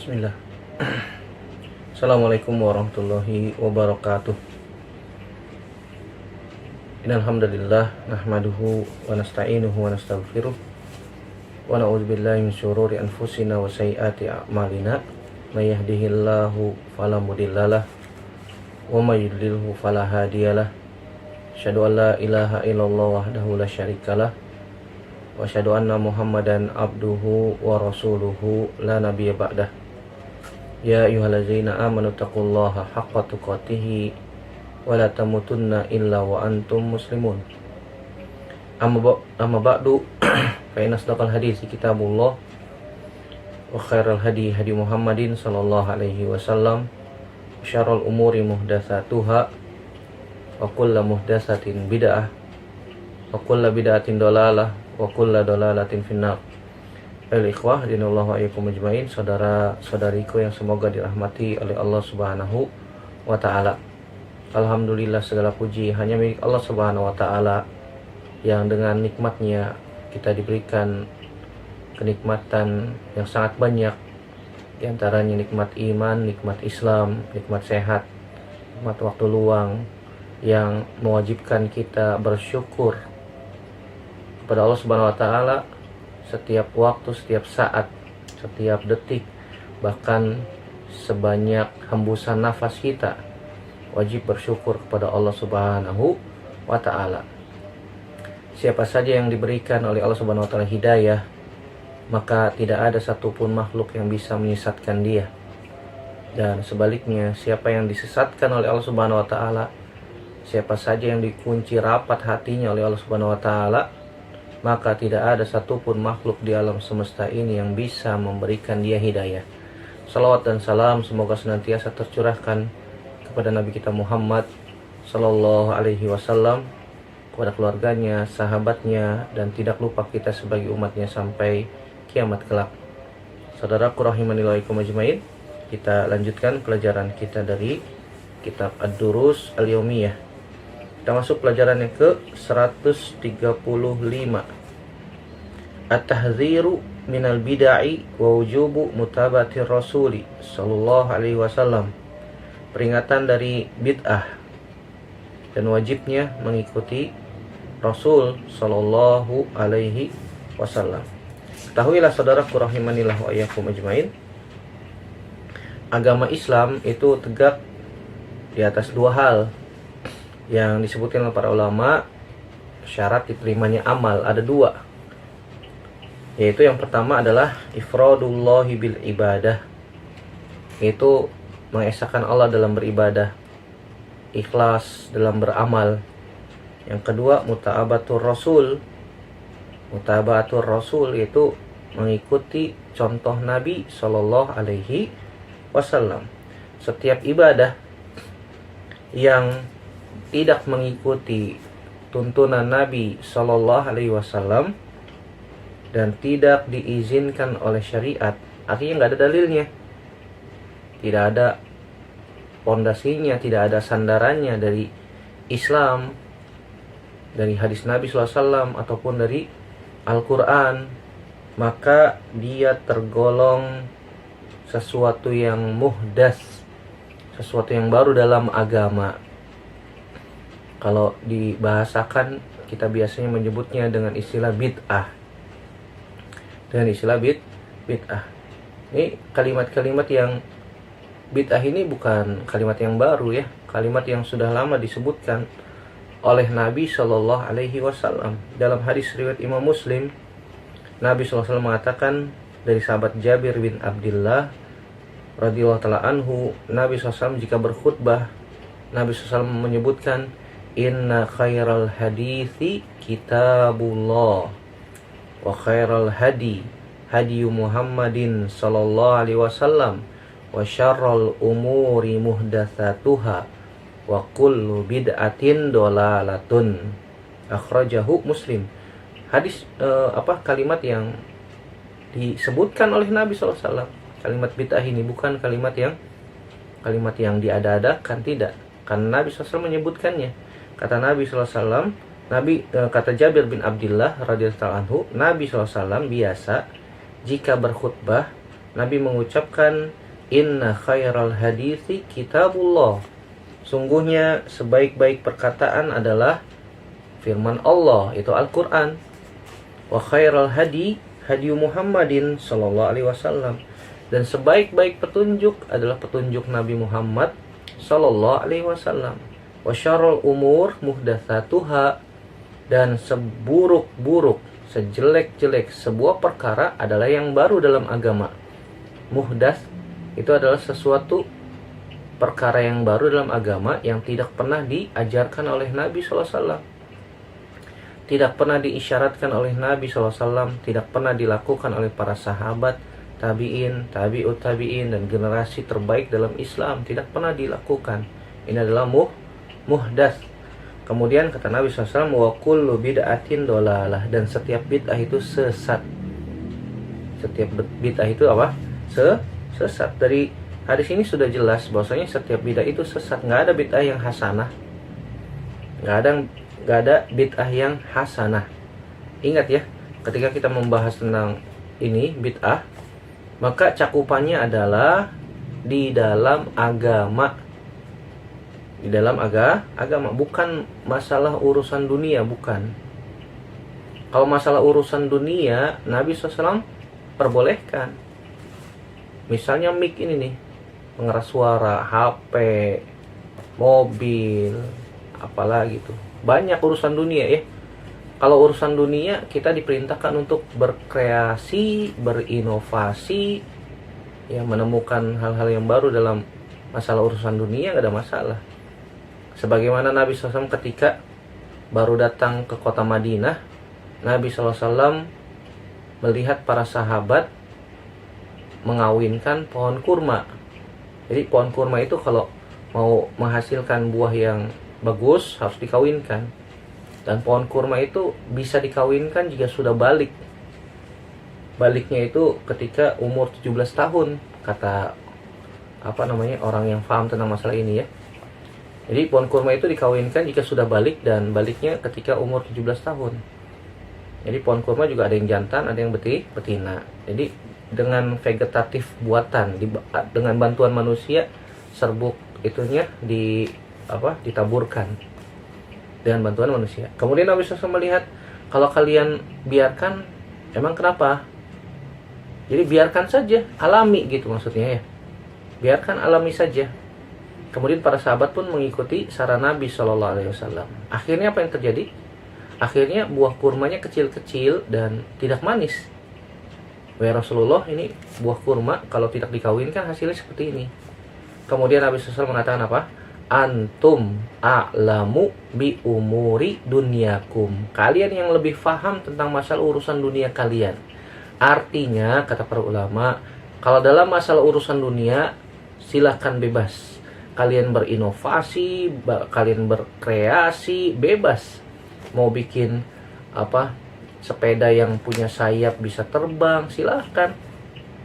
Bismillah. Assalamualaikum warahmatullahi wabarakatuh. Innal hamdalillah nahmaduhu wa nasta'inuhu wa nastaghfiruh wa na'udzu billahi min syururi anfusina wa sayyiati a'malina. May yahdihillahu fala mudhillalah wa may yudlilhu fala hadiyalah. Asyhadu an la ilaha illallah wahdahu la syarikalah wa asyhadu anna Muhammadan abduhu wa rasuluhu la nabiyya ba'dah. Ya ayyuhallazina amanu taqullaha haqqa tuqatih wa la tamutunna illa wa antum muslimun. Amma ba'du fa inna asdaqal hadits kitabullah wa khairal hadi hadi Muhammadin sallallahu alaihi wasallam wa syarrul umuri muhdatsatuha wa kullu muhdatsatin bid'ah wa kullu bid'atin dalalah wa kullu dalalatin finnar. Al-ikhwah dinallahu wa iyyakum ajmain, saudara-saudariku yang semoga dirahmati oleh Allah Subhanahu wa taala. Alhamdulillah, segala puji hanya milik Allah Subhanahu wa taala yang dengan nikmatnya kita diberikan kenikmatan yang sangat banyak, di antaranya nikmat iman, nikmat Islam, nikmat sehat, nikmat waktu luang yang mewajibkan kita bersyukur kepada Allah Subhanahu wa taala setiap waktu, setiap saat, setiap detik, bahkan sebanyak hembusan nafas kita wajib bersyukur kepada Allah Subhanahu wa taala. Siapa saja yang diberikan oleh Allah Subhanahu wa taala hidayah, maka tidak ada satupun makhluk yang bisa menyesatkan dia. Dan sebaliknya, siapa yang disesatkan oleh Allah Subhanahu wa taala, siapa saja yang dikunci rapat hatinya oleh Allah Subhanahu wa taala, maka tidak ada satupun makhluk di alam semesta ini yang bisa memberikan dia hidayah. Salawat dan salam semoga senantiasa tercurahkan kepada Nabi kita Muhammad sallallahu alaihi wasallam, kepada keluarganya, sahabatnya, dan tidak lupa kita sebagai umatnya sampai kiamat kelak. Saudaraku rahimani wa iyyakum ajmain, kita lanjutkan pelajaran kita dari kitab Ad-Durus Al-Yaumiyah. Kita masuk pelajaran yang ke 135. At-tahdziru minal bid'ai wa wujubu mutaba'atir rasuli sallallahu alaihi wasallam. Peringatan dari bid'ah dan wajibnya mengikuti Rasul sallallahu alaihi wasallam. Ketahuilah saudaraku rahimanillah wa iyyakum ajmain, agama Islam itu tegak di atas dua hal yang disebutkan oleh para ulama. Syarat diterimanya amal ada dua, yaitu yang pertama adalah ifradullahi bil ibadah, yaitu mengesahkan Allah dalam beribadah, ikhlas dalam beramal. Yang kedua mutaba'atur rasul. Mutaba'atur rasul yaitu mengikuti contoh Nabi sallallahu alaihi wasallam. Setiap ibadah yang tidak mengikuti tuntunan Nabi sallallahu alaihi wasallam dan tidak diizinkan oleh syariat, artinya nggak ada dalilnya, tidak ada pondasinya, tidak ada sandarannya dari Islam, dari hadis Nabi sallallahu alaihi wasallam ataupun dari Al-Quran, maka dia tergolong sesuatu yang muhdas, sesuatu yang baru dalam agama. Kalau dibahasakan, kita biasanya menyebutnya dengan istilah bid'ah. Dengan istilah bid'ah. Ini kalimat-kalimat yang bid'ah ini bukan kalimat yang baru ya. Kalimat yang sudah lama disebutkan oleh Nabi Shallallahu Alaihi Wasallam. Dalam hadis riwayat Imam Muslim, Nabi SAW mengatakan dari sahabat Jabir bin Abdullah radhiyallahu taala anhu, Nabi SAW jika berkhutbah, Nabi SAW menyebutkan, inna khairal hadithi kitabullah wa khairal hadi hadi Muhammadin sallallahu alaihi wasallam wa syarrul umuri muhdatsatuha wa kullu bid'atin dolalatun. Akhrajahu Muslim. Hadis kalimat yang disebutkan oleh Nabi SAW, kalimat bid'ah ini bukan kalimat yang diada-adakan, tidak, karena Nabi SAW menyebutkannya. Kata Nabi SAW, kata Jabir bin Abdullah radhiyallahu anhu, Nabi SAW biasa jika berkhutbah Nabi mengucapkan, inna khairal hadithi kitabullah. Sungguhnya sebaik-baik perkataan adalah firman Allah, itu Al-Quran. Wa khairal hadi Muhammadin sallallahu alaihi wasallam. Dan sebaik-baik petunjuk adalah petunjuk Nabi Muhammad sallallahu alaihi wasallam. Wa syarrul umur muhdatsatuha. Dan seburuk-buruk, sejelek-jelek sebuah perkara adalah yang baru dalam agama. Muhdats itu adalah sesuatu perkara yang baru dalam agama yang tidak pernah diajarkan oleh Nabi SAW, tidak pernah diisyaratkan oleh Nabi SAW, tidak pernah dilakukan oleh para sahabat, tabi'in, tabi'ut tabi'in, dan generasi terbaik dalam Islam. Tidak pernah dilakukan. Ini adalah muhdats. Kemudian kata Nabi SAW, wa kullu bid'atin dolalah. Dan setiap bid'ah itu sesat. Setiap bid'ah itu apa? Sesat. Dari hadis ini sudah jelas bahwasanya setiap bid'ah itu sesat. Nggak ada bid'ah yang hasanah. Nggak ada bid'ah yang hasanah. Ingat ya, ketika kita membahas tentang ini bid'ah, maka cakupannya adalah di dalam agama. Di dalam agama, bukan masalah urusan dunia, bukan. Kalau masalah urusan dunia, Nabi SAW perbolehkan. Misalnya mic ini nih, pengeras suara, HP, mobil, apalagi tuh. Banyak urusan dunia ya. Kalau urusan dunia, kita diperintahkan untuk berkreasi, berinovasi, ya, menemukan hal-hal yang baru dalam masalah urusan dunia, gak ada masalah. Sebagaimana Nabi SAW ketika baru datang ke kota Madinah, Nabi SAW melihat para sahabat mengawinkan pohon kurma. Jadi pohon kurma itu kalau mau menghasilkan buah yang bagus harus dikawinkan. Dan pohon kurma itu bisa dikawinkan jika sudah balik. Baliknya itu ketika umur 17 tahun, kata orang yang paham tentang masalah ini ya. Jadi pohon kurma itu dikawinkan jika sudah balik, dan baliknya ketika umur 17 tahun. Jadi pohon kurma juga ada yang jantan, ada yang betina. Jadi dengan vegetatif buatan, dengan bantuan manusia, serbuk itunya ditaburkan dengan bantuan manusia. Kemudian Nabi SAW melihat, kalau kalian biarkan, emang kenapa? Jadi biarkan saja, alami gitu maksudnya ya. Biarkan alami saja. Kemudian para sahabat pun mengikuti saran Nabi SAW. Akhirnya apa yang terjadi? Akhirnya buah kurmanya kecil-kecil dan tidak manis. Wahai Rasulullah, ini buah kurma kalau tidak dikawinkan hasilnya seperti ini. Kemudian Nabi SAW mengatakan apa? Antum a'lamu bi umuri dunyakum. Kalian yang lebih paham tentang masalah urusan dunia kalian. Artinya, kata para ulama, kalau dalam masalah urusan dunia, silakan bebas. Kalian berinovasi, kalian berkreasi, bebas. Mau bikin sepeda yang punya sayap bisa terbang, silahkan.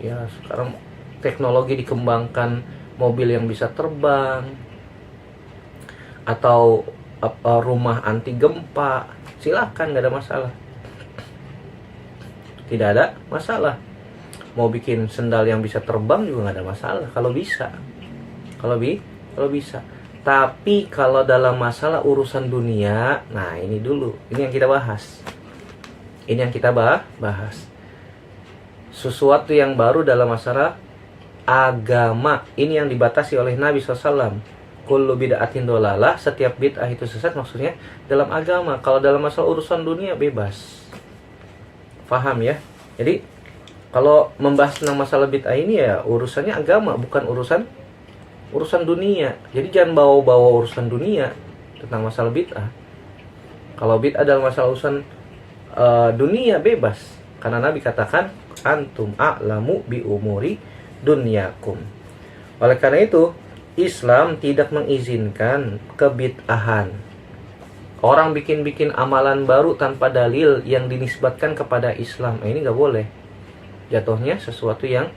Ya, sekarang teknologi dikembangkan, mobil yang bisa terbang, atau rumah anti gempa, silahkan, nggak ada masalah. Tidak ada masalah. Mau bikin sendal yang bisa terbang juga nggak ada masalah, kalau bisa. Kalau bisa. Tapi kalau dalam masalah urusan dunia, nah ini dulu, ini yang kita bahas. Ini yang kita bahas. Sesuatu yang baru dalam masalah agama. Ini yang dibatasi oleh Nabi SAW. Kullu bid'atin dolalah. Setiap bid'ah itu sesat, maksudnya dalam agama. Kalau dalam masalah urusan dunia, bebas. Paham ya? Jadi kalau membahas tentang masalah bid'ah ini ya urusannya agama, bukan urusan dunia. Jadi jangan bawa-bawa urusan dunia tentang masalah bid'ah. Kalau bid'ah dalam masalah urusan dunia, bebas. Karena Nabi katakan, antum a'lamu bi umuri dunyakum. Oleh karena itu, Islam tidak mengizinkan kebid'ahan. Orang bikin-bikin amalan baru tanpa dalil yang dinisbatkan kepada Islam, ini gak boleh. Jatuhnya sesuatu yang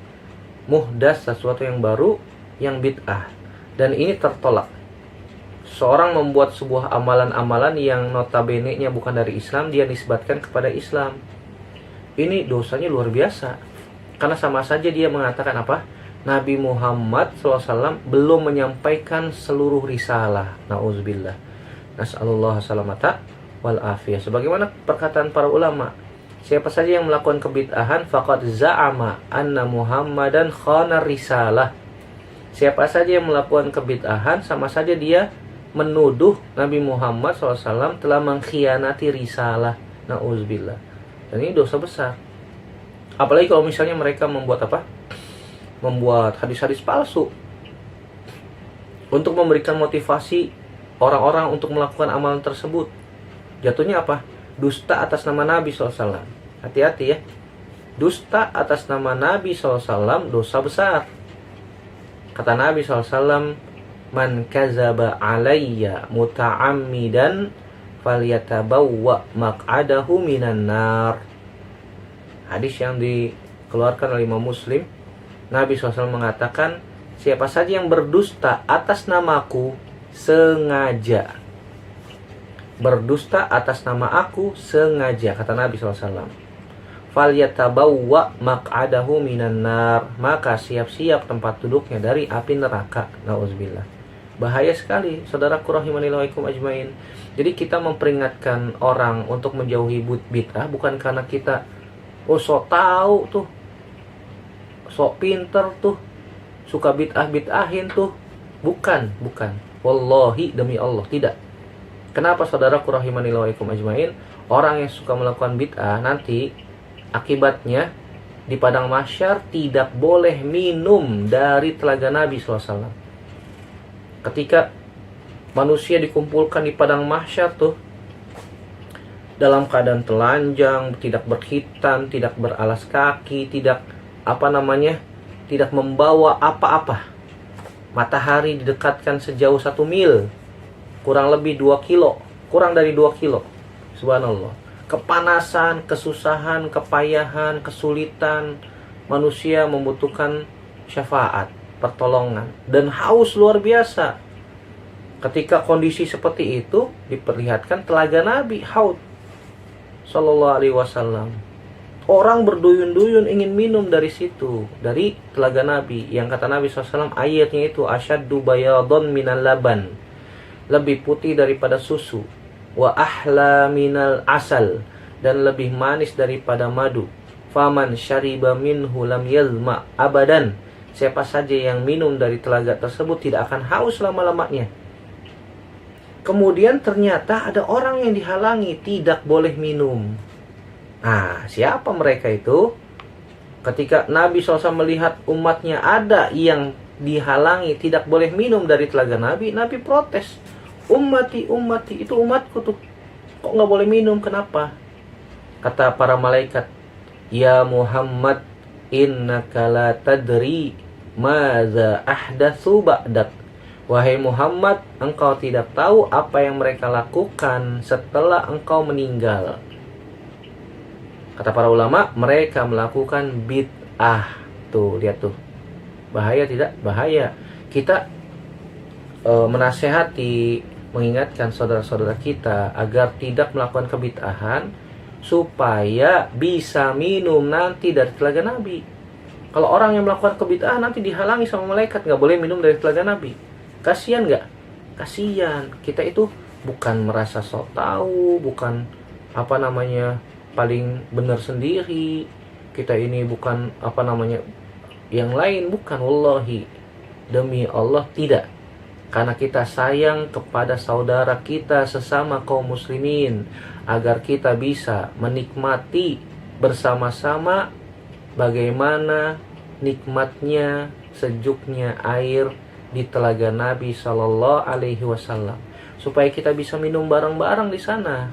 muhdats, sesuatu yang baru, yang bid'ah. Dan ini tertolak. Seorang membuat sebuah amalan-amalan yang notabene-nya bukan dari Islam, dia nisbatkan kepada Islam. Ini dosanya luar biasa. Karena sama saja dia mengatakan apa? Nabi Muhammad SAW belum menyampaikan seluruh risalah. Nauzubillah. Nas'alullah salamata wal afiyah. Sebagaimana perkataan para ulama, siapa saja yang melakukan kebid'ahan faqad za'ama anna Muhammadan khana risalah. Siapa saja yang melakukan kebid'ahan sama saja dia menuduh Nabi Muhammad SAW telah mengkhianati risalah. Nauzubillah. Dan ini dosa besar. Apalagi kalau misalnya mereka membuat apa? Membuat hadis-hadis palsu untuk memberikan motivasi orang-orang untuk melakukan amalan tersebut. Jatuhnya apa? Dusta atas nama Nabi SAW. Hati-hati ya. Dusta atas nama Nabi SAW dosa besar. Kata Nabi SAW, man kazaba alayya muta'ammidan falyatabawwa maq'adahu minan nar. Hadis yang dikeluarkan oleh Imam Muslim. Nabi SAW mengatakan, siapa saja yang berdusta atas namaku sengaja. Berdusta atas nama aku sengaja, kata Nabi SAW. Falyatabawwa maq'adahu minan nar. Maka siap-siap tempat duduknya dari api neraka. Nauzubillah. Bahaya sekali, saudaraku rahimani wa ikum ajmain. Jadi kita memperingatkan orang untuk menjauhi bid'ah bukan karena kita sok tahu tuh, sok pinter tuh, suka bid'ahin tuh. Bukan. Wallahi demi Allah, tidak. Kenapa saudaraku rahimani wa ikum ajmain? Orang yang suka melakukan bid'ah nanti akibatnya di padang mahsyar tidak boleh minum dari telaga Nabi SAW. Ketika manusia dikumpulkan di padang mahsyar tuh dalam keadaan telanjang, tidak berkhitan, tidak beralas kaki, tidak tidak membawa apa-apa. Matahari didekatkan sejauh 1 mil, kurang lebih 2 kilo, kurang dari 2 kilo. Subhanallah. Kepanasan, kesusahan, kepayahan, kesulitan, manusia membutuhkan syafaat, pertolongan, dan haus luar biasa. Ketika kondisi seperti itu diperlihatkan telaga Nabi Haud Sallallahu Alaihi Wasallam. Orang berduyun-duyun ingin minum dari situ, dari telaga Nabi. Yang kata Nabi SAW, airnya itu asyaddu bayadun minal laban, lebih putih daripada susu. Wa ahla minal asal, dan lebih manis daripada madu. Faman syariba minhu lam yazma abadan. Siapa saja yang minum dari telaga tersebut tidak akan haus lama-lamanya. Kemudian ternyata ada orang yang dihalangi tidak boleh minum. Nah, siapa mereka itu? Ketika Nabi SAW melihat umatnya ada yang dihalangi tidak boleh minum dari telaga Nabi, Nabi protes. Ummati, itu umatku tuh. Kok nggak boleh minum? Kenapa? Kata para malaikat, ya Muhammad, innaka la tadri maza ahdatsu ba'dak. Wahai Muhammad, engkau tidak tahu apa yang mereka lakukan setelah engkau meninggal. Kata para ulama, mereka melakukan bid'ah. Tuh, lihat tuh. Bahaya tidak? Bahaya. Kita menasehati, mengingatkan saudara-saudara kita agar tidak melakukan kebid'ahan supaya bisa minum nanti dari telaga Nabi. Kalau orang yang melakukan kebid'ahan nanti dihalangi sama malaikat, nggak boleh minum dari telaga Nabi. Kasian nggak? Kasian. Kita itu bukan merasa sok tahu, bukan paling benar sendiri. Kita ini bukan yang lain, bukan. Wallahi demi Allah tidak. Karena kita sayang kepada saudara kita sesama kaum muslimin, agar kita bisa menikmati bersama-sama bagaimana nikmatnya, sejuknya air di telaga Nabi Sallallahu Alaihi Wasallam, supaya kita bisa minum bareng-bareng di sana,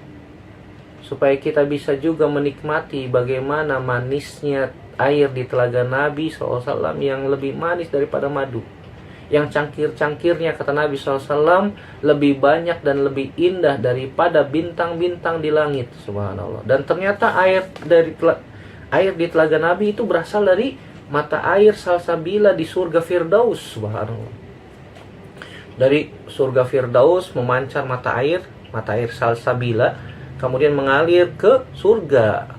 supaya kita bisa juga menikmati bagaimana manisnya air di telaga Nabi SAW yang lebih manis daripada madu, yang cangkir-cangkirnya kata Nabi SAW lebih banyak dan lebih indah daripada bintang-bintang di langit. Subhanallah. Dan ternyata air di telaga Nabi itu berasal dari mata air salsabila di surga Firdaus. Subhanallah. Dari surga Firdaus memancar mata air salsabila, kemudian mengalir ke surga.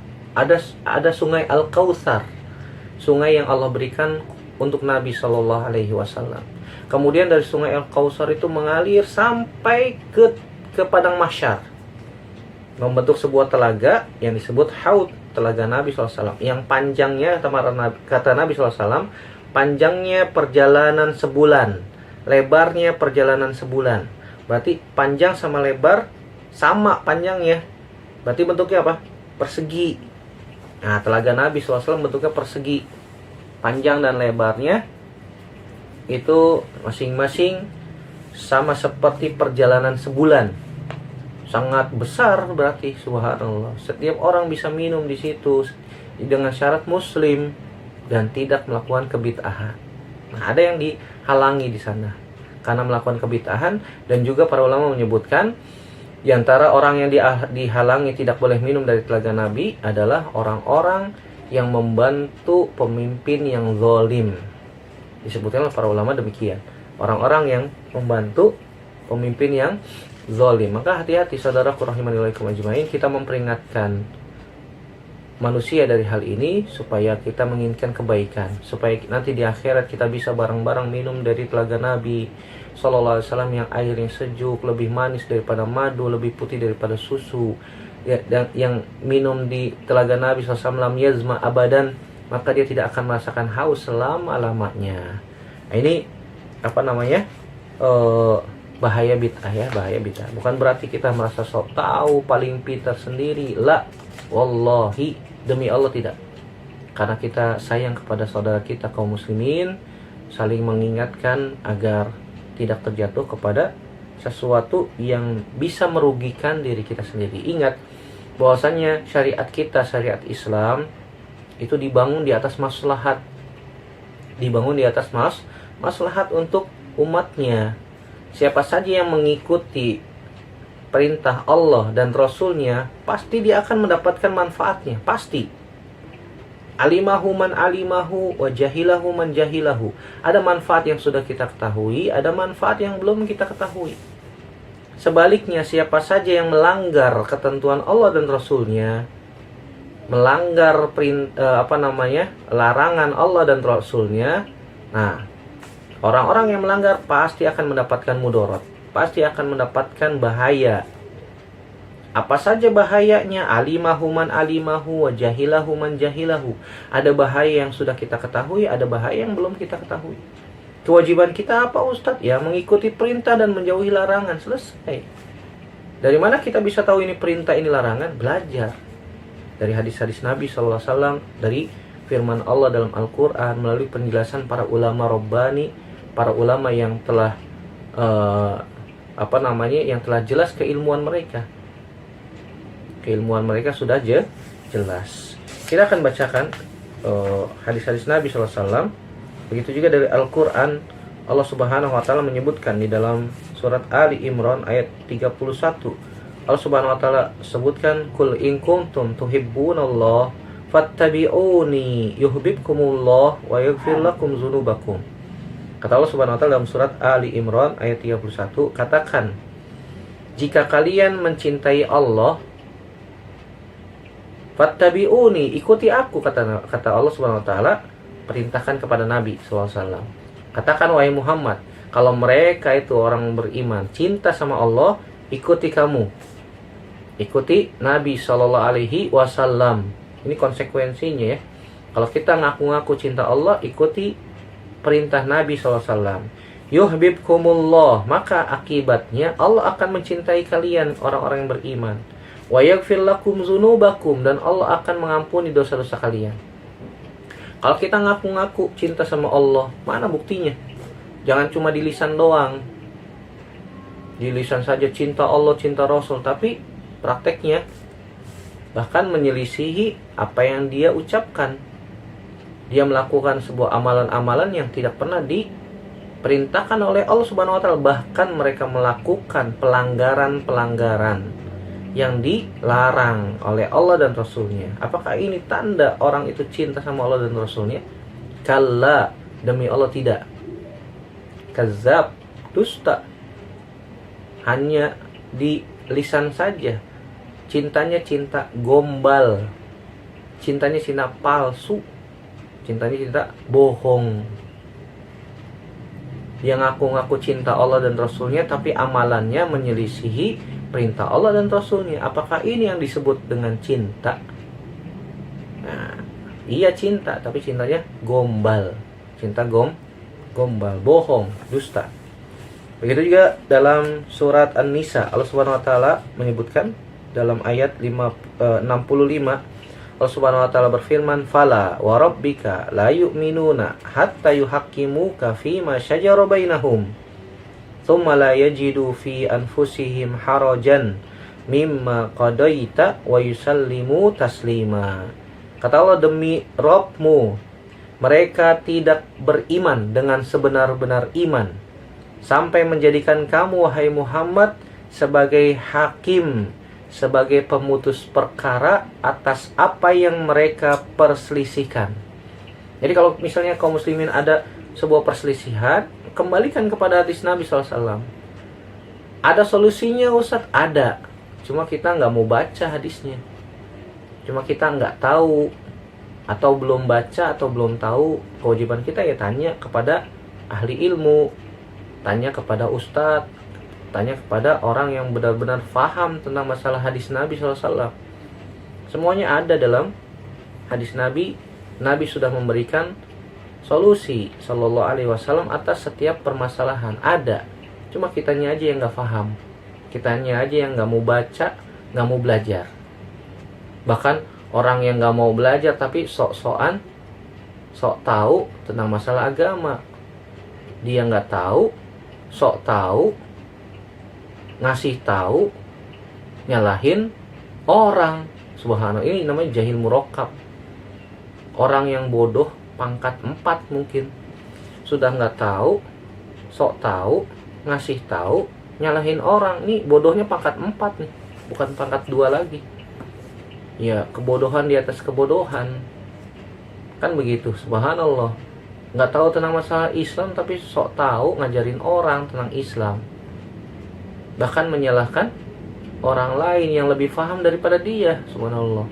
Ada sungai Al-Kautsar sungai yang Allah berikan untuk Nabi Shallallahu Alaihi Wasallam. Kemudian dari sungai Al-Kautsar itu mengalir sampai ke padang mahsyar, membentuk sebuah telaga yang disebut Haud, telaga Nabi SAW, yang panjangnya kata Nabi SAW, panjangnya perjalanan sebulan, lebarnya perjalanan sebulan. Berarti panjang sama lebar sama panjangnya. Berarti bentuknya apa? Persegi. Nah, telaga Nabi SAW bentuknya persegi. Panjang dan lebarnya itu masing-masing sama seperti perjalanan sebulan. Sangat besar berarti, subhanallah. Setiap orang bisa minum di situ dengan syarat muslim dan tidak melakukan kebid'ahan. Nah, ada yang dihalangi di sana karena melakukan kebid'ahan, dan juga para ulama menyebutkan di antara orang yang dihalangi tidak boleh minum dari telaga Nabi adalah orang-orang yang membantu pemimpin yang zalim. Disebutkan oleh para ulama demikian. Orang-orang yang membantu pemimpin yang zalim. Maka hati-hati saudaraku rahimani wa ajmain, kita memperingatkan manusia dari hal ini supaya kita menginginkan kebaikan, supaya nanti di akhirat kita bisa bareng-bareng minum dari telaga Nabi Sallallahu Alaihi Wasallam yang airnya sejuk, lebih manis daripada madu, lebih putih daripada susu. Ya, dan yang minum di telaga Nabi SAW yazma abadan, maka dia tidak akan merasakan haus selama-lamanya. Nah, ini apa namanya? Bahaya bid'ah ya, bahaya bid'ah. Bukan berarti kita merasa sok tahu, paling pintar sendiri. La, wallahi, demi Allah tidak. Karena kita sayang kepada saudara kita kaum muslimin, saling mengingatkan agar tidak terjatuh kepada sesuatu yang bisa merugikan diri kita sendiri. Ingat bahwasanya syariat kita, syariat Islam itu dibangun di atas maslahat. Dibangun di atas maslahat untuk umatnya. Siapa saja yang mengikuti perintah Allah dan Rasulnya, pasti dia akan mendapatkan manfaatnya, pasti. Alimahu man alimahu wa jahilahu man jahilahu. Ada manfaat yang sudah kita ketahui, ada manfaat yang belum kita ketahui. Sebaliknya, siapa saja yang melanggar ketentuan Allah dan Rasulnya, melanggar larangan Allah dan Rasulnya, nah, orang-orang yang melanggar pasti akan mendapatkan mudarat, pasti akan mendapatkan bahaya. Apa saja bahayanya? Alimahu man alimahu wa jahilahu man jahilahu. Ada bahaya yang sudah kita ketahui, ada bahaya yang belum kita ketahui. Kewajiban kita apa, Ustadz? Ya, mengikuti perintah dan menjauhi larangan. Selesai. Dari mana kita bisa tahu ini perintah, ini larangan? Belajar dari hadis-hadis Nabi SAW, dari firman Allah dalam Al-Quran, melalui penjelasan para ulama Rabbani, para ulama yang telah yang telah jelas keilmuan mereka. Keilmuan mereka sudah jelas. Kita akan bacakan hadis-hadis Nabi SAW. Begitu juga dari Al-Quran. Allah Subhanahu wa Ta'ala menyebutkan di dalam surat Ali Imran ayat 31. Allah Subhanahu wa Ta'ala sebutkan, "Qul in kuntum tuhibbunallah fattabi'uni yuhibbukumullah wa yaghfir lakum dzunubakum." Kata Allah Subhanahu wa Ta'ala dalam surat Ali Imran ayat 31, katakan, jika kalian mencintai Allah, fattabi'uni, ikuti aku, kata Allah Subhanahu wa Ta'ala, perintahkan kepada Nabi SAW. Katakan, wahai Muhammad, kalau mereka itu orang beriman, cinta sama Allah, ikuti kamu, ikuti Nabi SAW. Ini konsekuensinya ya. Kalau kita ngaku-ngaku cinta Allah, ikuti perintah Nabi SAW. Yuhibbukumullah, maka akibatnya Allah akan mencintai kalian, orang-orang yang beriman. Wa yaghfir lakum dzunubakum, dan Allah akan mengampuni dosa-dosa kalian. Kalau kita ngaku-ngaku cinta sama Allah, mana buktinya? Jangan cuma di lisan doang. Di lisan saja cinta Allah, cinta Rasul, tapi prakteknya bahkan menyelisihi apa yang dia ucapkan. Dia melakukan sebuah amalan-amalan yang tidak pernah diperintahkan oleh Allah Subhanahu wa Ta'ala. Bahkan mereka melakukan pelanggaran-pelanggaran yang dilarang oleh Allah dan Rasulnya. Apakah ini tanda orang itu cinta sama Allah dan Rasulnya? Kalla, demi Allah tidak. Kazab, dusta. Hanya di lisan saja. Cintanya cinta gombal. Cintanya cinta palsu. cintanya cinta bohong. Dia ngaku-ngaku cinta Allah dan Rasulnya, tapi amalannya menyelisihi perintah Allah dan Rasulnya. Apakah ini yang disebut dengan cinta? Nah, iya cinta, tapi cintanya gombal. Cinta gombal, bohong, dusta. Begitu juga dalam surat An-Nisa, Allah Subhanahu wa taala menyebutkan dalam ayat 65, Allah Subhanahu wa taala berfirman, "Fala wa rabbika la yu'minuna hatta yuhaqqimuka fima shajara bainahum, tsumma la yajidu fi anfusihim harajan mimma qadaita wa yusallimu taslima." Kata Allah, demi Rabbmu, mereka tidak beriman dengan sebenar-benar iman sampai menjadikan kamu, wahai Muhammad, sebagai hakim, sebagai pemutus perkara atas apa yang mereka perselisihkan. Jadi kalau misalnya kaum muslimin ada sebuah perselisihan, kembalikan kepada hadis Nabi SAW. Ada solusinya Ustadz? Ada. Cuma kita nggak mau baca hadisnya. Cuma kita nggak tahu, atau belum baca, atau belum tahu. Kewajiban kita ya tanya kepada ahli ilmu, tanya kepada ustadz, tanya kepada orang yang benar-benar faham tentang masalah hadis Nabi SAW. Semuanya ada dalam hadis Nabi. Nabi sudah memberikan solusi Sallallahu Alaihi Wasallam atas setiap permasalahan. Ada, cuma kitanya aja yang nggak faham, kitanya aja yang nggak mau baca, nggak mau belajar. Bahkan orang yang nggak mau belajar tapi sok-sokan, sok tahu tentang masalah agama. Dia nggak tahu, sok tahu, ngasih tahu, nyalahin orang. Subhanallah, ini namanya jahil murakkab. Orang yang bodoh pangkat 4 mungkin, sudah nggak tahu, sok tahu, ngasih tahu, nyalahin orang. Nih bodohnya pangkat 4 nih, bukan pangkat 2 lagi. Ya, kebodohan di atas kebodohan. Kan begitu, subhanallah. Nggak tahu tentang masalah Islam tapi sok tahu ngajarin orang tentang Islam. Bahkan menyalahkan orang lain yang lebih paham daripada dia. Subhanallah.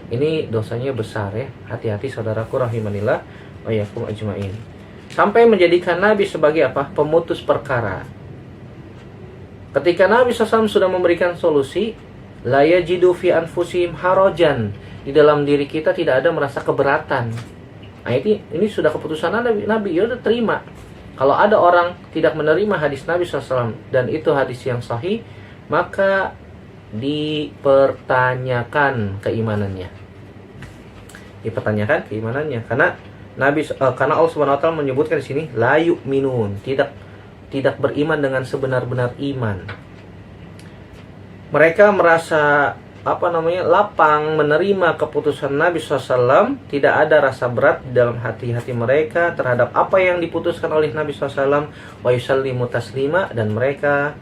Ini dosanya besar ya. Hati-hati saudaraku rahimanillah wa yakum ajmain. Sampai menjadikan Nabi sebagai apa? Pemutus perkara. Ketika Nabi SAW sudah memberikan solusi, la yajidu fi anfusihim harajan, di dalam diri kita tidak ada merasa keberatan. Nah, ini sudah keputusan Nabi, ya udah terima. Kalau ada orang tidak menerima hadis Nabi SAW dan itu hadis yang sahih, maka dipertanyakan keimanannya. Dipertanyakan keimanannya, karena karena Allah Subhanahu wa taala menyebutkan di sini la yu'minun, tidak beriman dengan sebenar-benar iman. Mereka merasa lapang menerima keputusan Nabi SAW, tidak ada rasa berat di dalam hati-hati mereka terhadap apa yang diputuskan oleh Nabi SAW, wa yusallimu taslima, dan mereka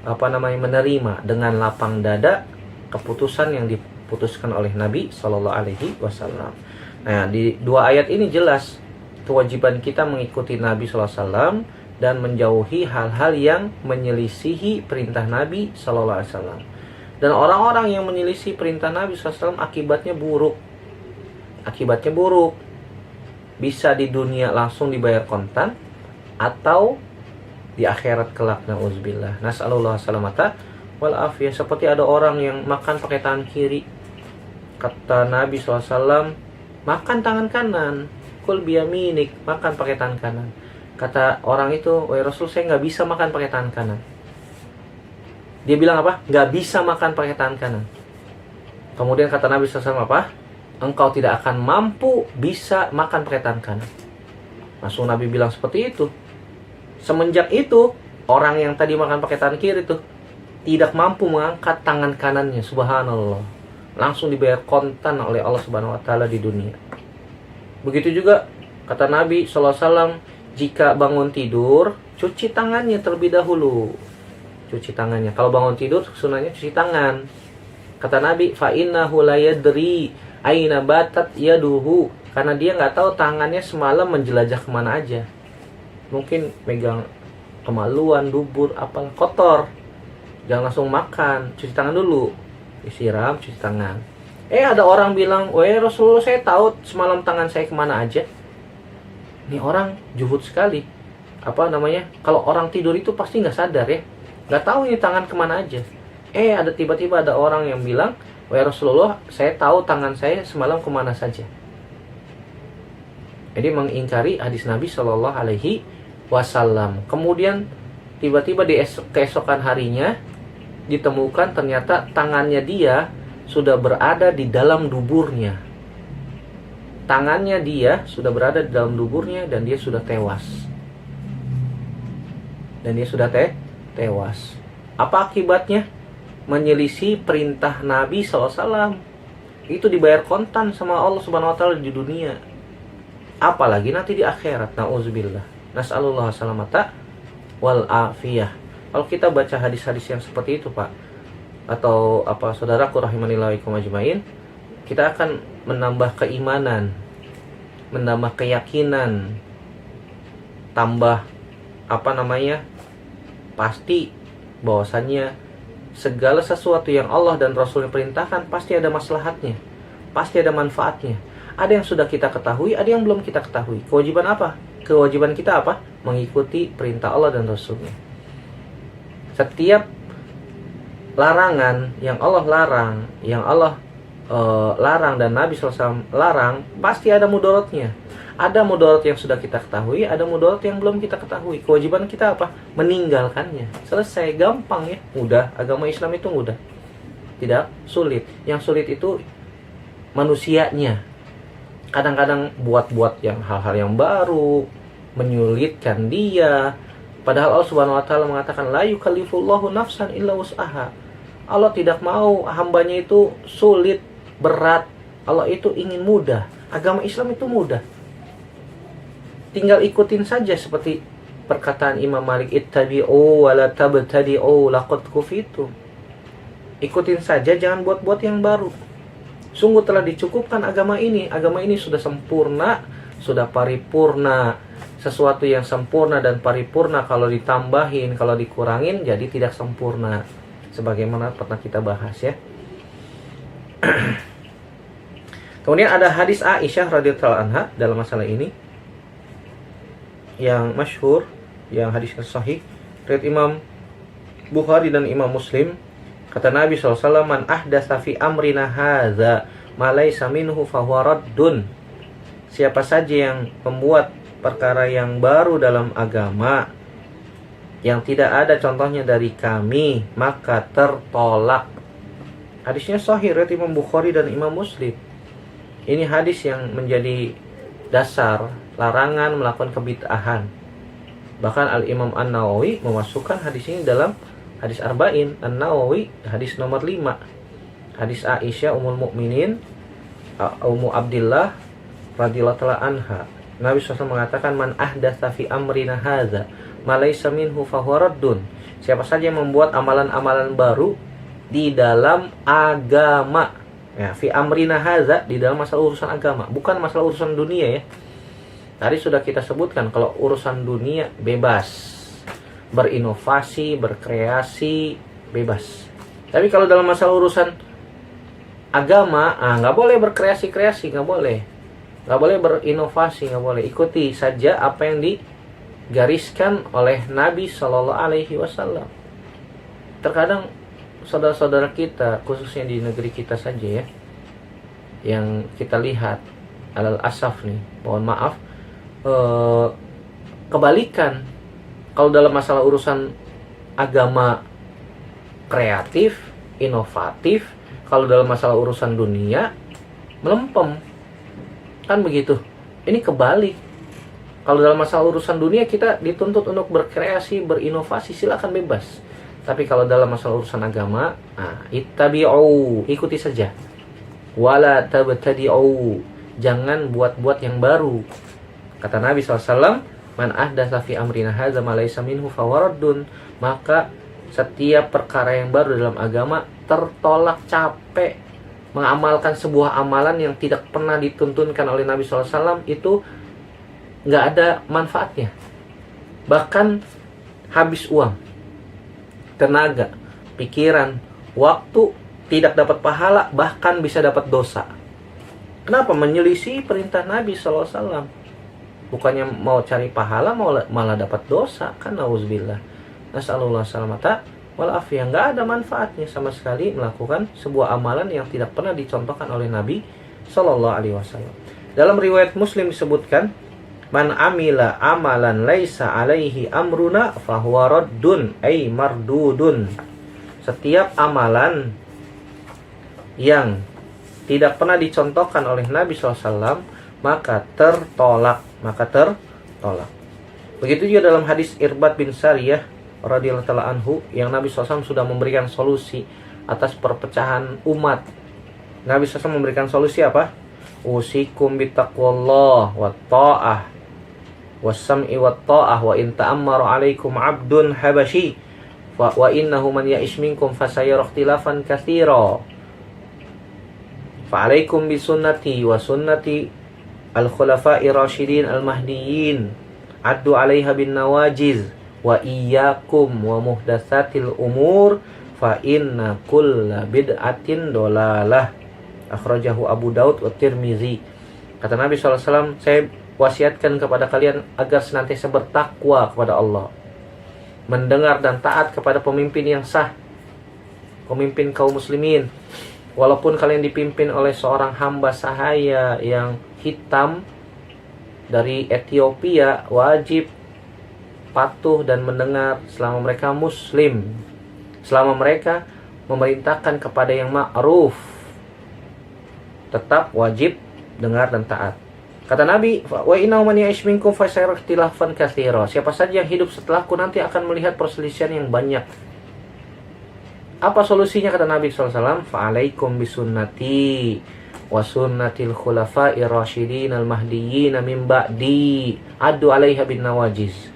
menerima dengan lapang dada keputusan yang diputuskan oleh Nabi SAW. Nah, di dua ayat ini jelas kewajiban kita mengikuti Nabi SAW dan menjauhi hal-hal yang menyelisihi perintah Nabi SAW. Dan orang-orang yang menyelisih perintah Nabi SAW akibatnya buruk. Akibatnya buruk. Bisa di dunia langsung dibayar kontan, atau di akhirat kelak, na'udzubillah. Nas'alullah salamata wal afiyah. Seperti ada orang yang makan pakai tangan kiri. Kata Nabi SAW, makan tangan kanan. Kul biyaminik, makan pakai tangan kanan. Kata orang itu, wahai Rasul, saya nggak bisa makan pakai tangan kanan. Dia bilang apa? Nggak bisa makan pakai tangan kanan. Kemudian kata Nabi SAW apa? Engkau tidak akan mampu bisa makan pakai tangan kanan. Langsung Nabi bilang seperti itu. Semenjak itu, orang yang tadi makan pakai tangan kiri itu tidak mampu mengangkat tangan kanannya. Subhanallah. Langsung dibayar kontan oleh Allah Subhanahu wa taala di dunia. Begitu juga kata Nabi SAW, jika bangun tidur, cuci tangannya terlebih dahulu. Cuci tangannya. Kalau bangun tidur, sunahnya cuci tangan. Kata Nabi, fa innahu la yadri aina batat yaduhu, karena dia nggak tahu tangannya semalam menjelajah kemana aja. Mungkin megang kemaluan, dubur, apalah, kotor. Jangan langsung makan, cuci tangan dulu. Disiram, cuci tangan. Ada orang bilang, wah Rasulullah, saya tahu semalam tangan saya kemana aja. Ini orang juhud sekali. Apa namanya? Kalau orang tidur itu pasti nggak sadar ya, nggak tahu ini tangan kemana aja. Ada tiba-tiba ada orang yang bilang, wahai Rasulullah, saya tahu tangan saya semalam kemana saja. Jadi mengingkari hadis Nabi Shallallahu Alaihi Wasallam. Kemudian tiba-tiba di keesokan harinya ditemukan ternyata tangannya dia sudah berada di dalam duburnya. Tangannya dia sudah berada di dalam duburnya dan dia sudah tewas. Tewas. Apa akibatnya? Menyelisih perintah Nabi SAW. Itu dibayar kontan sama Allah Subhanahu Wa Taala di dunia. Apalagi nanti di akhirat. Nauzubillah. Nas'alullah salamata wal afiyah. Kalau kita baca hadis-hadis yang seperti itu, Pak, atau saudaraku rahimanillah wa ikum ajmain, kita akan menambah keimanan, menambah keyakinan, tambah pasti bahwasannya segala sesuatu yang Allah dan Rasulnya perintahkan pasti ada maslahatnya, pasti ada manfaatnya. Ada yang sudah kita ketahui, ada yang belum kita ketahui. Kewajiban apa? Kewajiban kita apa? Mengikuti perintah Allah dan Rasulnya. Setiap larangan yang Allah larang, larang dan Nabi SAW larang, pasti ada mudaratnya. Ada mudarat yang sudah kita ketahui, ada mudarat yang belum kita ketahui. Kewajiban kita apa? Meninggalkannya. Selesai, gampang ya, mudah. Agama Islam itu mudah, tidak sulit. Yang sulit itu manusianya. Kadang-kadang buat yang hal-hal yang baru, menyulitkan dia. Padahal Allah Subhanahu Wa Taala mengatakan la yukallifullahu nafsan illa wus'aha. Allah tidak mau hambanya itu sulit, berat. Allah itu ingin mudah. Agama Islam itu mudah. Tinggal ikutin saja seperti perkataan Imam Malik, ittabi'u wa la tabtadi'u laqad kufitum. Ikutin saja, jangan buat-buat yang baru. Sungguh telah dicukupkan agama ini. Agama ini sudah sempurna, sudah paripurna. Sesuatu yang sempurna dan paripurna kalau ditambahin, kalau dikurangin jadi tidak sempurna. Sebagaimana pernah kita bahas ya. Kemudian ada hadis Aisyah radhiyallahu anha dalam masalah ini yang masyhur, yang hadisnya sahih riwayat Imam Bukhari dan Imam Muslim. Kata Nabi SAW, man ahdatsa fi amrina hadza ma laysa minhu fahuwa raddun. Siapa saja yang membuat perkara yang baru dalam agama yang tidak ada contohnya dari kami, maka tertolak. Hadisnya sahih riwayat Imam Bukhari dan Imam Muslim. Ini hadis yang menjadi dasar larangan melakukan kebid'ahan. Bahkan Al-Imam An-Nawawi memasukkan hadis ini dalam hadis Arba'in An-Nawawi, hadis nomor 5. Hadis Aisyah Ummul Mukminin Ummu Abdillah radhiyallahu taala anha. Nabi SAW mengatakan, man ahdatsa fi amrina hadza ma laysa minhu fahuwa raddun. Siapa saja yang membuat amalan-amalan baru di dalam agama. Ya, fi amrina hadza, di dalam masalah urusan agama, bukan masalah urusan dunia ya. Tadi sudah kita sebutkan kalau urusan dunia bebas, berinovasi, berkreasi, bebas. Tapi kalau dalam masalah urusan agama, nggak boleh berkreasi-kreasi, nggak boleh berinovasi, nggak boleh. Ikuti saja apa yang digariskan oleh Nabi Shallallahu Alaihi Wasallam. Terkadang saudara-saudara kita, khususnya di negeri kita saja ya, yang kita lihat alal asaf nih, mohon maaf, kebalikan. Kalau dalam masalah urusan agama kreatif, inovatif. Kalau dalam masalah urusan dunia melempem, kan begitu. Ini kebalik. Kalau dalam masalah urusan dunia kita dituntut untuk berkreasi, berinovasi, silakan bebas. Tapi kalau dalam masalah urusan agama, ittabi'u, ikuti saja. Wala tabtadi'u, jangan buat-buat yang baru. Kata Nabi SAW, man ahdatsa fi amrina hadza ma laysa minhu fahuwa raddun. Maka setiap perkara yang baru dalam agama tertolak. Capek mengamalkan sebuah amalan yang tidak pernah dituntunkan oleh Nabi SAW, itu nggak ada manfaatnya. Bahkan habis uang, tenaga, pikiran, waktu, tidak dapat pahala, bahkan bisa dapat dosa. Kenapa? Menyelisih perintah Nabi SAW. bukannya mau cari pahala, malah dapat dosa kan, nauzubillah. Nasallallahu salamata wal afiyah. Nggak ada manfaatnya sama sekali melakukan sebuah amalan yang tidak pernah dicontohkan oleh Nabi Shallallahu Alaihi Wasallam. Dalam riwayat Muslim disebutkan, man amila amalan laisa alaihi amruna fahuwa raddun ay mardudun. Setiap amalan yang tidak pernah dicontohkan oleh Nabi SAW maka tertolak. Begitu juga dalam hadis Irbad bin Sariyah radhiyallahu ta'ala anhu, yang Nabi SAW sudah memberikan solusi atas perpecahan umat. Nabi SAW memberikan solusi apa? Usikum bitaqwallah wa ta'ah wassam'i wa ta'ah wa in ta'ammara alaikum abdun habashi wa innahu man ya'ish minkum fasayara ikhtilafan katsira fa alaikum bi sunnati wa sunnati al-khulafa'i rasyidin al-mahdiyyin addu 'alaiha bin nawajiz wa iyyakum wa muhdatsatil umur fa inna kulla bid'atin dolalah. Akhrajahu Abu Daud wa Tirmizi. Kata Nabi SAW, saya wasiatkan kepada kalian agar senantiasa bertakwa kepada Allah, mendengar dan taat kepada pemimpin yang sah, pemimpin kaum muslimin. Walaupun kalian dipimpin oleh seorang hamba sahaya yang hitam dari Ethiopia, wajib patuh dan mendengar selama mereka muslim, selama mereka memerintahkan kepada yang ma'ruf, tetap wajib dengar dan taat. Kata Nabi, wa innahu man ya'ish minkum fa sayara ikhtilafan katsira. Siapa saja yang hidup setelahku nanti akan melihat perselisihan yang banyak. Apa solusinya kata Nabi SAW? Fa alaikum bisunnati wa sunnatil khulafa'ir rasyidin al-mahdiyyin min ba'di addu 'alaiha bin nawajiz.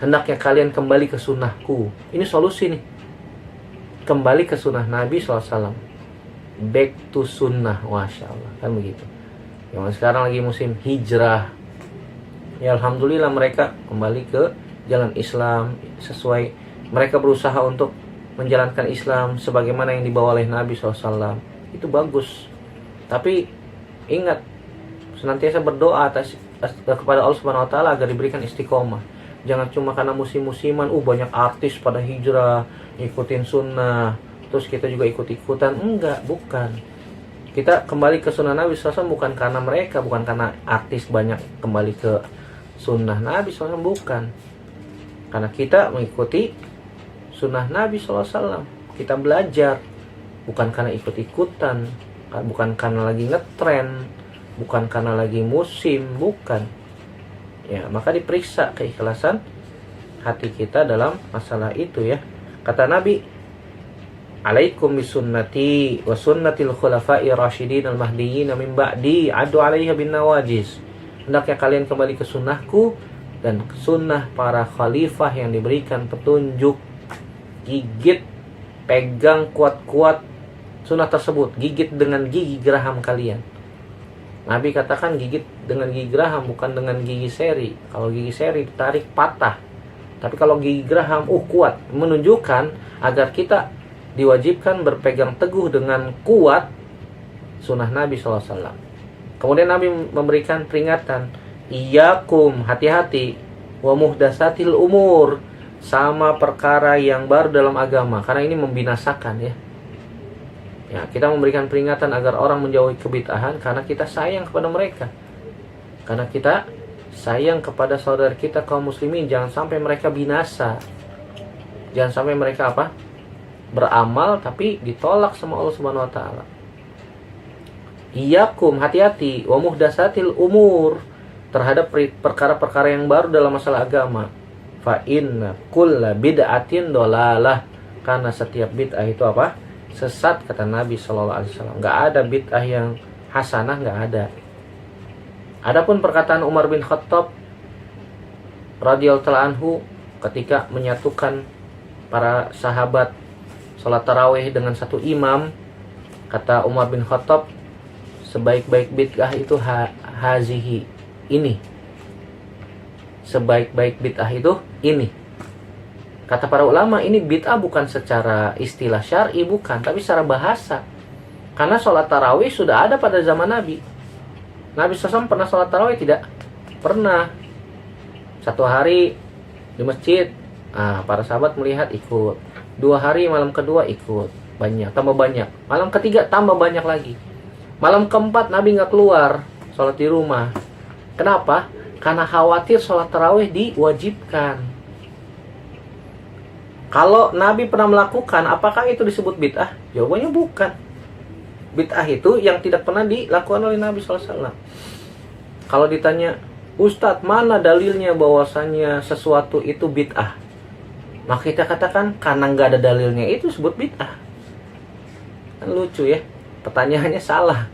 Hendaknya kalian kembali ke sunnahku. Ini solusi nih. Kembali ke sunnah Nabi SAW. Back to sunnah, Masya Allah, kan begitu. Yang sekarang lagi musim hijrah, ya alhamdulillah mereka kembali ke jalan Islam sesuai, mereka berusaha untuk menjalankan Islam sebagaimana yang dibawa oleh Nabi SAW. Itu bagus. Tapi ingat, senantiasa berdoa kepada Allah Subhanahu Wa Taala agar diberikan istiqomah. Jangan cuma karena musim-musiman, banyak artis pada hijrah, ikutin sunnah, terus kita juga ikut-ikutan. Enggak, bukan. Kita kembali ke sunnah Nabi SAW bukan karena mereka, bukan karena artis banyak kembali ke sunnah Nabi SAW, bukan. Karena kita mengikuti sunnah Nabi SAW. Kita belajar, bukan karena ikut-ikutan, bukan karena lagi ngetren, bukan karena lagi musim, bukan. Ya, maka diperiksa keikhlasan hati kita dalam masalah itu ya. Kata Nabi, alaikum bisunnati wa sunnatil khulafa'i rasyidin al-mahdiyyin min ba'di addu 'alaiha bin nawajiz. Hendaknya kalian kembali ke sunnahku dan sunnah para khalifah yang diberikan petunjuk. Gigit, pegang kuat-kuat sunnah tersebut, gigit dengan gigi geraham kalian. Nabi katakan gigit dengan gigi geraham, bukan dengan gigi seri. Kalau gigi seri ditarik patah, tapi kalau gigi geraham kuat, menunjukkan agar kita diwajibkan berpegang teguh dengan kuat sunnah Nabi SAW. Kemudian Nabi memberikan peringatan, iyyakum, hati-hati, wa muhdatsatil umur, sama perkara yang baru dalam agama, karena ini membinasakan ya. Ya, kita memberikan peringatan agar orang menjauhi kebid'ahan karena kita sayang kepada mereka. Karena kita sayang kepada saudara kita kaum muslimin, jangan sampai mereka binasa. Jangan sampai mereka apa? Beramal tapi ditolak sama Allah Subhanahu wa taala. Iyyakum, hati-hati, wa muhdatsatil umur, terhadap perkara-perkara yang baru dalam masalah agama. Fa inna kulla bid'atin dolalah, karena setiap bid'ah itu apa? Sesat, kata Nabi sallallahu alaihi wasallam. Enggak ada bid'ah yang hasanah, enggak ada. Adapun perkataan Umar bin Khattab radhiyallahu anhu ketika menyatukan para sahabat salat tarawih dengan satu imam, kata Umar bin Khattab, sebaik-baik bid'ah itu hazihi, ini. Sebaik-baik bid'ah itu ini. Kata para ulama, ini bid'ah bukan secara istilah syar'i, bukan, tapi secara bahasa. Karena sholat tarawih sudah ada pada zaman Nabi. Nabi SAW pernah sholat tarawih? Tidak pernah. 1 hari di masjid, para sahabat melihat ikut. 2 hari, malam kedua ikut, banyak, tambah banyak. Malam ketiga tambah banyak lagi. Malam keempat Nabi nggak keluar, sholat di rumah. Kenapa? Karena khawatir sholat tarawih diwajibkan. Kalau Nabi pernah melakukan, apakah itu disebut bid'ah? Jawabannya bukan. Bid'ah itu yang tidak pernah dilakukan oleh Nabi SAW. Kalau ditanya, Ustadz, mana dalilnya bahwasanya sesuatu itu bid'ah? Maka kita katakan, karena nggak ada dalilnya itu disebut bid'ah. Kan lucu ya, pertanyaannya salah.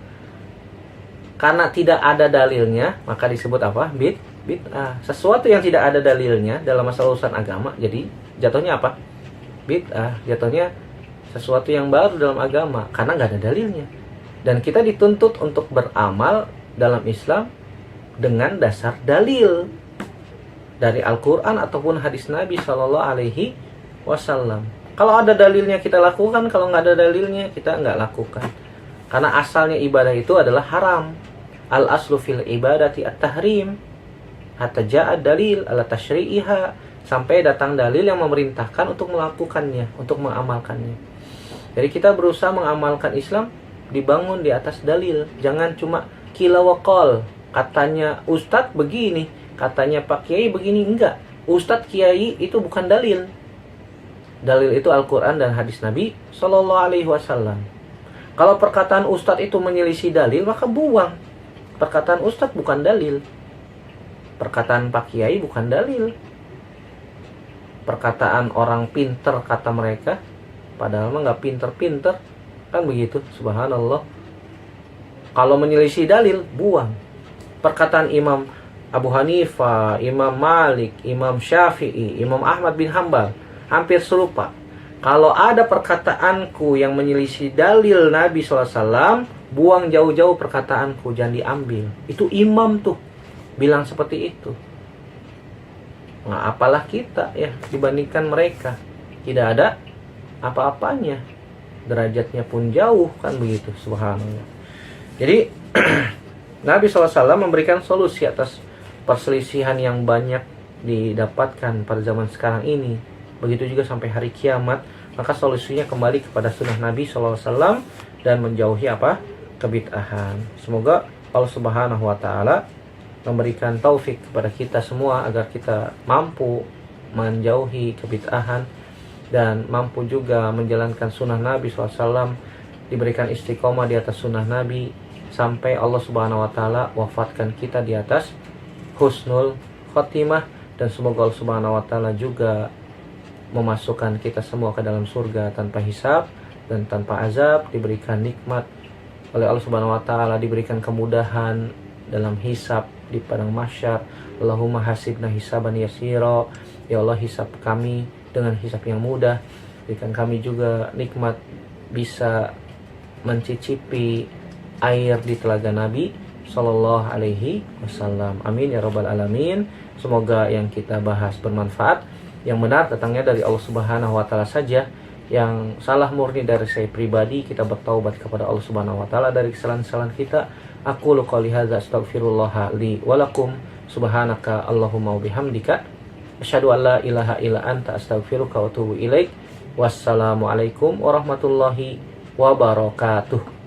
Karena tidak ada dalilnya, maka disebut apa? Bid'ah. Sesuatu yang tidak ada dalilnya dalam masalah urusan agama, jadi jatuhnya apa? Bid'ah. Jatuhnya sesuatu yang baru dalam agama, karena nggak ada dalilnya. Dan kita dituntut untuk beramal dalam Islam dengan dasar dalil dari Al-Quran ataupun hadis Nabi Shallallahu Alaihi Wasallam. Kalau ada dalilnya kita lakukan, kalau nggak ada dalilnya kita nggak lakukan. Karena asalnya ibadah itu adalah haram. Al-aslu fil ibadati at-tahrim hatta ja'a dalil ala tashri'iha, sampai datang dalil yang memerintahkan untuk melakukannya, untuk mengamalkannya. Jadi kita berusaha mengamalkan Islam dibangun di atas dalil. Jangan cuma kila wa qol, katanya Ustadz begini, katanya Pak Kiai begini. Enggak, Ustadz Kiai itu bukan dalil. Dalil itu Al-Quran dan hadis Nabi Sallallahu Alaihi Wasallam. Kalau perkataan Ustadz itu menyelisih dalil, maka buang. Perkataan Ustadz bukan dalil. Perkataan Pak Kiai bukan dalil. Perkataan orang pinter kata mereka, padahal mah nggak pinter-pinter, kan begitu. Subhanallah. Kalau menyelisih dalil, buang. Perkataan Imam Abu Hanifah, Imam Malik, Imam Syafi'i, Imam Ahmad bin Hambal hampir serupa. Kalau ada perkataanku yang menyelisih dalil Nabi SAW, buang jauh-jauh perkataanku, jangan diambil. Itu imam tuh bilang seperti itu. Nah, apalah kita ya dibandingkan mereka. Tidak ada apa-apanya. Derajatnya pun jauh, kan begitu. Subhanallah. Jadi Nabi SAW memberikan solusi atas perselisihan yang banyak didapatkan pada zaman sekarang ini. Begitu juga sampai hari kiamat. Maka solusinya kembali kepada sunnah Nabi SAW dan menjauhi apa? Kebid'ahan. Semoga Allah Subhanahu wa Ta'ala memberikan taufik kepada kita semua agar kita mampu menjauhi kebid'ahan dan mampu juga menjalankan sunnah Nabi SAW, diberikan istiqomah di atas sunnah Nabi sampai Allah Subhanahu wa Ta'ala wafatkan kita di atas husnul khotimah. Dan semoga Allah Subhanahu wa Ta'ala juga memasukkan kita semua ke dalam surga tanpa hisab dan tanpa azab, diberikan nikmat oleh Allah Subhanahu wa Ta'ala, diberikan kemudahan dalam hisab di padang mahsyar. Allahumma hasibna hisaban yasira, ya Allah hisab kami dengan hisab yang mudah. Berikan kami juga nikmat bisa mencicipi air di telaga Nabi Sallallahu Alaihi Wasallam. Amin ya rabbal alamin. Semoga yang kita bahas bermanfaat. Yang benar datangnya dari Allah Subhanahu wa Ta'ala saja. Yang salah murni dari saya pribadi, kita bertaubat kepada Allah Subhanahu wa Ta'ala dari kesalahan-kesalahan kita. Aku qouli hadza astaghfirullah li wa lakum. Subhanaka Allahumma wa bihamdika asyhadu an la ilaha illa anta astaghfiruka wa atubu ilaik. Wassalamualaikum warahmatullahi wabarakatuh.